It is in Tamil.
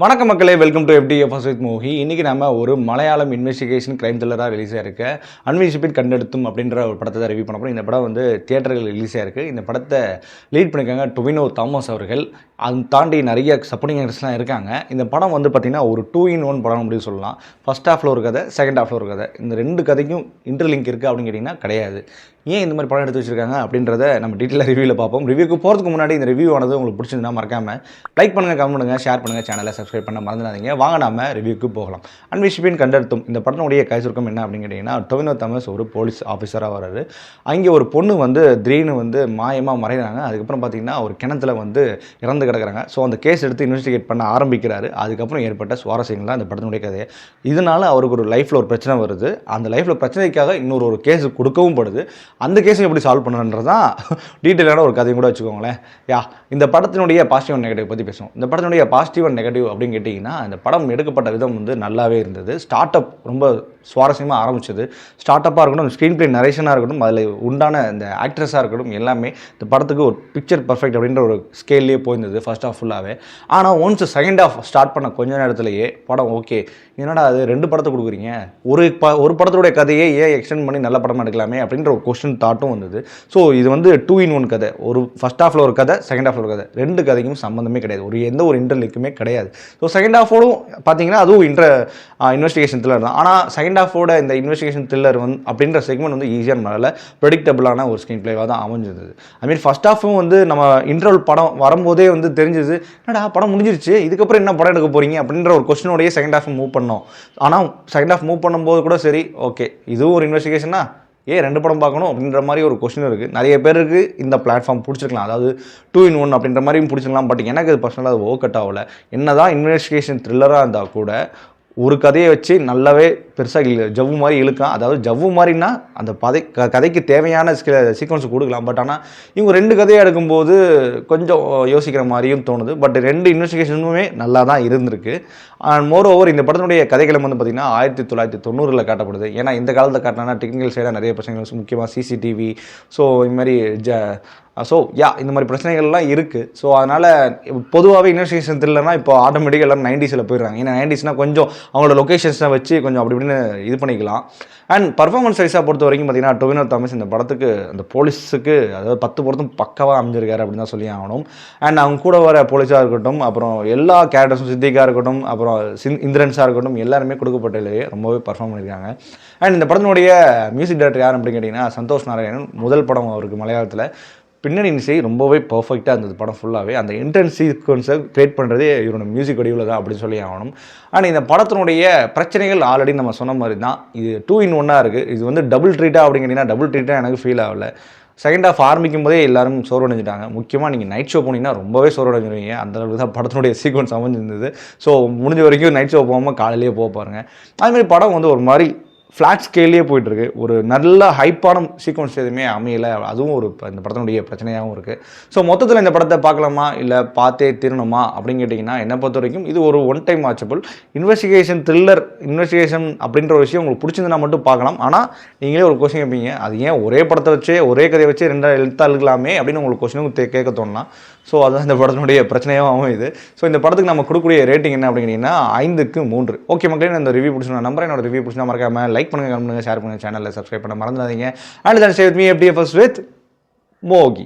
வணக்கம் மக்களே, வெல்கம் டு FDFS வித் மோகி. இன்றைக்கி நம்ம ஒரு மலையாளம் இன்வெஸ்டிகேஷன் கிரைம் த்ரில்லராக ரிலீஸாக இருக்க அன்விஷிப்பிட் கண்டெடுத்தும் அப்படின்ற ஒரு படத்தை தான் ரிவ்யூ பண்ண போகிறோம். இந்த படம் வந்து தியேட்டர்கள் ரிலீஸாக இருக்குது. இந்த படத்தை லீட் பண்ணியிருக்காங்க டொவினோ தாமஸ் அவர்கள். அது தாண்டி நிறைய சப்போர்ட்டிங் ஆக்டர்ஸ்லாம் இருக்காங்க. இந்த படம் வந்து பார்த்திங்கன்னா ஒரு 2-in-1 படம் அப்படின்னு சொல்லலாம். ஃபஸ்ட் ஹாஃபில் ஒரு கதை, செகண்ட் ஹாஃபில் ஒரு கதை. இந்த ரெண்டு கதைக்கும் இன்டர்லிங்க் இருக்குது அப்படின்னு கேட்டிங்கன்னா கிடையாது. ஏன் இந்த மாதிரி படம் எடுத்து வச்சிருக்காங்க அப்படின்றத நம்ம டீட்டெயிலாக ரிவ்யூவில் பார்ப்போம். ரிவ்யூக்கு போகிறதுக்கு முன்னாடி இந்த ரிவ்யூ ஆனது உங்களுக்கு பிடிச்சிருந்தா மறக்காமல் லைக் பண்ணுங்கள், கமெண்ட் பண்ணுங்கள், ஷேர் பண்ணுங்கள், சேனலை சப்ஸ்கிரைப் பண்ண மறந்துடாதீங்க. வாங்க நாம ரிவ்யூக்கு போகலாம். அன்விஷிப்பின் கண்டெடுத்தும் இந்த படத்தினுடைய கை சுருக்கம் என்ன அப்படின்னு கேட்டிங்கன்னா, டொவினோ தாமஸ் ஒரு போலீஸ் ஆஃபீஸராக வர்றாரு. அங்கே ஒரு பொண்ணு வந்து திடீர்னு வந்து மாயமாக மறைகிறாங்க. அதுக்கப்புறம் பார்த்திங்கன்னா ஒரு கிணத்துல வந்து இறந்து கிடக்கிறாங்க. ஸோ அந்த கேஸ் எடுத்து இன்வெஸ்டிகேட் பண்ண ஆரம்பிக்கிறாரு. அதுக்கப்புறம் ஏற்பட்ட சுவாரஸ்யங்கள் தான் இந்த படத்தினுடைய கதையை. இதனால் அவருக்கு ஒரு லைஃப்பில் ஒரு பிரச்சனை வருது. அந்த லைஃப்பில் பிரச்சனைக்காக இன்னொரு கேஸ் கொடுக்கவும் படுது. அந்த கேஸை எப்படி சால்வ் பண்ணுறது தான் டீட்டெயிலான ஒரு கதையும் கூட வச்சுக்கோங்களேன். இந்த படத்தினுடைய பாசிட்டிவ் அண்ட் நெகட்டிவ் பற்றி பேசுவோம். இந்த படத்தினுடைய பாசிட்டிவ் அண்ட் நெகட்டிவ் அப்படின்னு கேட்டிங்கன்னா, இந்த படம் எடுக்கப்பட்ட விதம் வந்து நல்லாவே இருந்தது. ஸ்டார்ட் அப் ரொம்ப சுவாரஸ்யமாக ஆரம்பிச்சது. ஸ்டார்ட் அப்பாக இருக்கட்டும், ஸ்க்ரீன் பிளே நரேஷனாக இருக்கட்டும், அதில் உண்டான இந்த ஆக்ட்ரஸாக இருக்கட்டும், எல்லாமே இந்த படத்துக்கு ஒரு பிக்சர் பர்ஃபெக்ட் அப்படின்ற ஒரு ஸ்கேல்லேயே போயிருந்தது ஃபர்ஸ்ட் ஆஃப் ஃபுல்லாகவே. ஆனால் ஒன்ஸ் செகண்ட் ஆஃப் ஸ்டார்ட் பண்ண கொஞ்ச நேரத்திலேயே படம் ஓகே, என்னடா அது 2 படத்தை கொடுக்குறீங்க, ஒரு படத்துடைய கதையை ஏன் எக்ஸ்டெண்ட் பண்ணி நல்ல படமாக எடுக்கலாமே அப்படின்ற ஒரு கொஸ்டின் தாட்டும் வந்தது. ஸோ இது வந்து 2-in-1 கதை. ஒரு ஃபர்ஸ்ட் ஹாஃபில் ஒரு கதை, செகண்ட் ஹாஃபில் ஒரு கதை. 2 கதைக்கும் சம்மந்தமே கிடையாது. எந்த ஒரு இன்டர்லிங்க்குமே கிடையாது. ஸோ செகண்ட் ஹாஃபோடும் பார்த்தீங்கன்னா அதுவும் இன்வெஸ்டிகேஷன் த்ரில்லர் தான். ஆனால் செகண்ட் ஹாஃபோட இந்த இன்வெஸ்டிகேஷன் த்ரில்லர் வந்து அப்படின்ற செக்மெண்ட் வந்து ஈஸியாக நல்ல ப்ரெடிக்டபிளான ஒரு ஸ்க்ரீன் பிளேவாக தான் அமைஞ்சிருந்தது. ஐ ஃபர்ஸ்ட் ஹாஃபும் வந்து நம்ம இன்டர்வல் படம் வரும்போதே வந்து தெரிஞ்சது, என்னடா படம் முடிஞ்சிருச்சு, இதுக்கப்புறம் என்ன படம் எடுக்க போகிறீங்க அப்படின்ற ஒரு கொஸ்டினோடையே செகண்ட் ஹாஃப் மூவ் பண்ணோம். ஆனால் செகண்ட் ஹாஃப் மூவ் பண்ணும்போது கூட சரி, ஓகே இதுவும் ஒரு இன்வெஸ்டிகேஷனா, 2 படம் பார்க்கணும் அப்படின்ற மாதிரி ஒரு கொஸ்டின் இருக்குது. நிறைய பேருக்கு இந்த பிளாட்ஃபார்ம் பிடிச்சிருக்கலாம், அதாவது 2-in-1 அப்படின்ற மாதிரியும் பிடிச்சிருக்கலாம். பட் எனக்கு அது பர்சனலாக அது ஒர்க் அவுட் ஆகலை. என்ன தான் இன்வெஸ்டிகேஷன் த்ரில்லராக இருந்தால் கூட ஒரு கதையை வச்சு நல்லாவே பெருசாக ஜவ்வு மாதிரி இழுக்கலாம். அதாவது ஜவ்வு மாதிரின்னா அந்த கதைக்கு தேவையான சீக்வன்ஸ் கொடுக்கலாம். பட் ஆனால் இவங்க 2 கதையை எடுக்கும்போது கொஞ்சம் யோசிக்கிற மாதிரியும் தோணுது. பட் 2 இன்வெஸ்டிகேஷனுமே நல்லா தான் இருந்திருக்கு. அண்ட் மோர் ஓவர் இந்த படத்தினுடைய கதைகளும் வந்து பார்த்திங்கன்னா 1990 காட்டப்படுது. ஏன்னா இந்த காலத்தில் காட்டினா டெக்னிக்கல் சைடாக நிறைய பிரச்சனைகள், முக்கியமாக சிசிடிவி, ஸோ இது மாதிரி இந்த மாதிரி பிரச்சனைகள்லாம் இருக்குது. ஸோ அதனால் பொதுவாகவே இன்வெஸ்டிகேஷன் த்ரில்லர்னா இப்போ ஆட்டோமேட்டிக்காக எல்லாம் 90s போயிடுறாங்க. ஏன்னா 90ஸ்னால் கொஞ்சம் அவங்களோட லொக்கேஷன்ஸை வச்சு கொஞ்சம் அப்படி இப்படின்னு இது பண்ணிக்கலாம். அண்ட் பர்ஃபார்மன்ஸ் வைஸாக பொறுத்த வரைக்கும் பார்த்திங்கன்னா டொவினோ தாமஸ் இந்த படத்துக்கு அந்த போலீஸுக்கு அதாவது 10 பொருத்தும் பக்கவாக அமைஞ்சிருக்காரு அப்படின்னு தான் சொல்லி ஆகணும். அண்ட் அவங்க கூட வர போலீஸாக இருக்கட்டும், அப்புறம் எல்லா கேரக்டர்ஸும், சித்திகாக இருக்கட்டும், அப்புறம் இந்திரன்ஸாக இருக்கட்டும், எல்லாருமே கொடுக்கப்பட்டதுலேயே ரொம்பவே பர்ஃபார்ம் பண்ணியிருக்காங்க. அண்ட் இந்த படத்தினுடைய மியூசிக் டைரக்டர் யார் அப்படின்னு கேட்டிங்கன்னா சந்தோஷ் நாராயணன். முதல் படம் அவருக்கு மலையாளத்தில். பின்னணி இசை ரொம்பவே பர்ஃபெக்டாக இருந்தது படம் ஃபுல்லாகவே. அந்த இன்டென்ஸ் சீக்வன்ஸை கிரியேட் பண்ணுறதே இவரோட மியூசிக் வடிவில் தான் அப்படின்னு சொல்லி ஆகணும். ஆனால் இந்த படத்தினுடைய பிரச்சனைகள் ஆல்ரெடி நம்ம சொன்ன மாதிரி தான். இது 2-in-1 இருக்குது. இது வந்து டபுள் ட்ரீட்டாக அப்படின்னு கேட்டிங்கன்னா டபுள் ட்ரீட்டாக எனக்கு ஃபீல் ஆகலை. செகண்ட் ஹாஃப் ஆரம்பிக்கும் போதே எல்லாரும் சோர்வடைஞ்சிட்டாங்க. முக்கியமாக நீங்கள் நைட் ஷோ போனீங்கன்னா ரொம்பவே சோர்வடைஞ்சிருவீங்க. அந்தளவுக்கு தான் படத்தினுடைய சீக்வன்ஸ் அமைஞ்சிருந்தது. ஸோ முடிஞ்ச வரைக்கும் நைட் ஷோ போகாமல் காலையிலேயே போக பாருங்கள். அதுமாதிரி படம் வந்து ஒரு மாதிரி ஃப்ளாட் ஸ்கேல்லேயே போயிட்டுருக்கு. ஒரு நல்ல ஹைப்பான சீக்வன்ஸ் எதுவுமே அமையலை. அதுவும் இந்த படத்தினுடைய பிரச்சனையாகவும் இருக்குது. ஸோ மொத்தத்தில் இந்த படத்தை பார்க்கலாமா இல்லை பார்த்தே தீரணுமா அப்படின்னு கேட்டிங்கன்னா, என்னை பொறுத்த வரைக்கும் இது ஒரு one time watchable. Investigation thriller, investigation அப்படின்ற ஒரு விஷயம் உங்களுக்கு பிடிச்சிருந்தா மட்டும் பார்க்கலாம். ஆனால் நீங்களே ஒரு கொஸ்டின் கேட்பீங்க, அது ஏன் ஒரே படத்தை வச்சு ஒரே கதையை வச்சு 2 எழுத்தாக இருக்கலாமே அப்படின்னு உங்களுக்கு கொஸ்டினும் கேட்க தோணலாம். ஸோ அதுதான் இந்த படத்தினுடைய பிரச்சனையாகவும் இது. ஸோ இந்த படத்துக்கு நம்ம கொடுக்கக்கூடிய ரேட்டிங் என்ன அப்படின்னா 5/3. ஓகே மக்களே, இந்த ரிவ்யூ பிடிச்சிருந்தா நம்பர் என்னோட ரிவ்யூ பிடிச்சினா மறக்காம லைக் பண்ணுங்கள், கமெண்ட் பண்ணுங்கள், ஷேர் பண்ணுங்கள், சேனலில் சப்ஸ்கிரைப் பண்ண மறந்துடாதீங்க. And that stay with me FDFS with மோகி.